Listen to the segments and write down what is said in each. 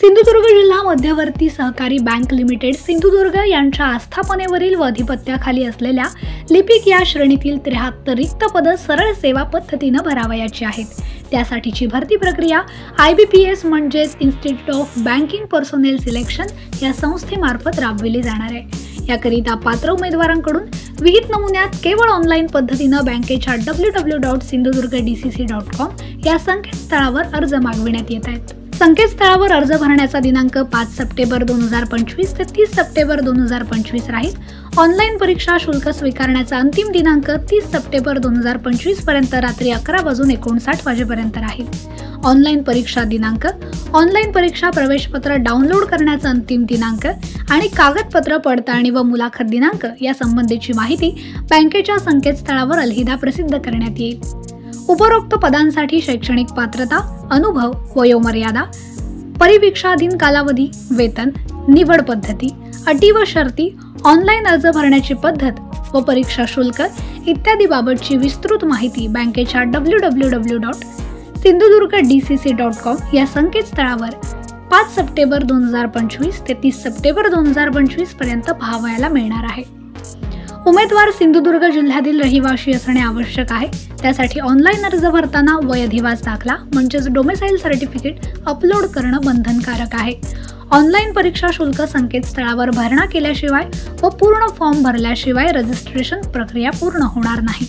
सिंधुदुर्ग जिल्हा मध्यवर्ती सहकारी बँक लिमिटेड सिंधुदुर्ग यांच्या आस्थापनेवरील व अधिपत्याखाली असलेल्या लिपिक या श्रेणीतील 73 रिक्त पदं सरळ सेवा पद्धतीने भरावयाची आहेत। त्यासाठीची भरती प्रक्रिया IBPS म्हणजेच institute of banking personnel selection या संस्थेमार्फत राबविली जाणार आहे। याकरिता पात्र उमेदवारांकडून विहित नमुन्यात केवळ ऑनलाईन पद्धतीने बँकेच्या www.sindhudurgdcc.com या संकेतस्थळावर अर्ज मागविण्यात येत आहेत। संकेतस्थळावर अर्ज भरण्याचा दिनांक 5 सप्टेंबर 2025 ते 30 सप्टेंबर 2025 राहील। ऑनलाईन परीक्षा शुल्क स्वीकारण्याचा अंतिम दिनांक 30 सप्टेंबर 2025 पर्यंत रात्री 11:59 वाजेपर्यंत राहील। ऑनलाईन परीक्षा दिनांक, ऑनलाईन परीक्षा प्रवेशपत्र डाउनलोड करण्याचा अंतिम दिनांक आणि कागदपत्र पडताळणी व मुलाखत दिनांक या संबंधीची माहिती बँकेच्या संकेतस्थळावर अलहिदा प्रसिद्ध करण्यात येईल। उपरोक्त पदांसाठी शैक्षणिक पात्रता, अनुभव, वयोमर्यादा, परिवीक्षाधीन कालावधी, वेतन, निवड पद्धती, अटी व शर्ती, ऑनलाईन अर्ज भरण्याची पद्धत व परीक्षा शुल्क इत्यादी बाबतची विस्तृत माहिती बँकेच्या www.sindhudurgdcc.com या संकेतस्थळावर 5 सप्टेंबर 2025 ते 30 सप्टेंबर 2025 पर्यंत पाहावयाला मिळणार आहे। उमेदवार सिंधुदुर्ग जिल्ह्यातील रहिवासी असणे आवश्यक आहे। त्यासाठी ऑनलाईन अर्ज भरताना वय अधिवास दाखला म्हणजेच डोमेसाइल सर्टिफिकेट अपलोड करणं बंधनकारक आहे। ऑनलाईन परीक्षा शुल्क संकेतस्थळावर भरणा केल्याशिवाय व पूर्ण फॉर्म भरल्याशिवाय रजिस्ट्रेशन प्रक्रिया पूर्ण होणार नाही।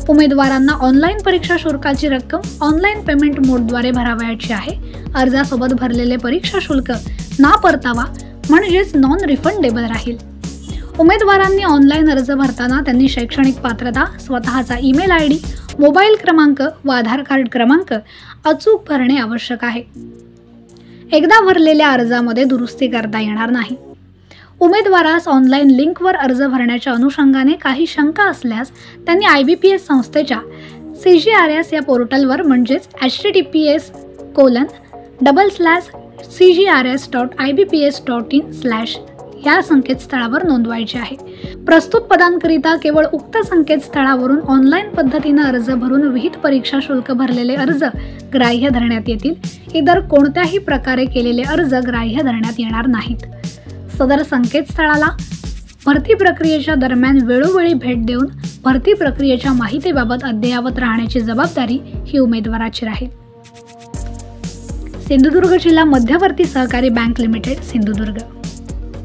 उमेदवारांना ऑनलाईन परीक्षा शुल्काची रक्कम ऑनलाईन पेमेंट मोडद्वारे भरावयाची आहे। अर्जासोबत भरलेले परीक्षा शुल्क ना परतावा म्हणजेच नॉन रिफंडेबल राहील। उमेदवारांनी ऑनलाईन अर्ज भरताना त्यांनी शैक्षणिक पात्रता, स्वतःचा ईमेल ID, मोबाईल क्रमांक व आधार कार्ड क्रमांक अचूक भरणे आवश्यक आहे। एकदा भरलेल्या अर्जामध्ये दुरुस्ती करता येणार नाही। उमेदवारास ऑनलाईन लिंकवर अर्ज भरण्याच्या अनुषंगाने काही शंका असल्यास त्यांनी IBPS संस्थेच्या CGRS या पोर्टलवर म्हणजेच https://cgrs.ibps.in/ या संकेतस्थळावर नोंदवायचे आहे। प्रस्तुत पदांकरिता केवळ उक्त संकेतस्थळावरून ऑनलाईन पद्धतीने अर्ज भरून विहित परीक्षा शुल्क भरलेले अर्ज ग्राह्य धरण्यात येतील। इतर कोणत्याही प्रकारे केलेले अर्ज ग्राह्य धरण्यात येणार नाहीत। सदर संकेतस्थळाला भरती प्रक्रियेच्या दरम्यान वेळोवेळी भेट देऊन भरती प्रक्रियेच्या माहितीबाबत अद्ययावत राहण्याची जबाबदारी ही उमेदवाराची राहील। सिंधुदुर्ग जिल्हा मध्यवर्ती सहकारी बँक लिमिटेड, सिंधुदुर्ग।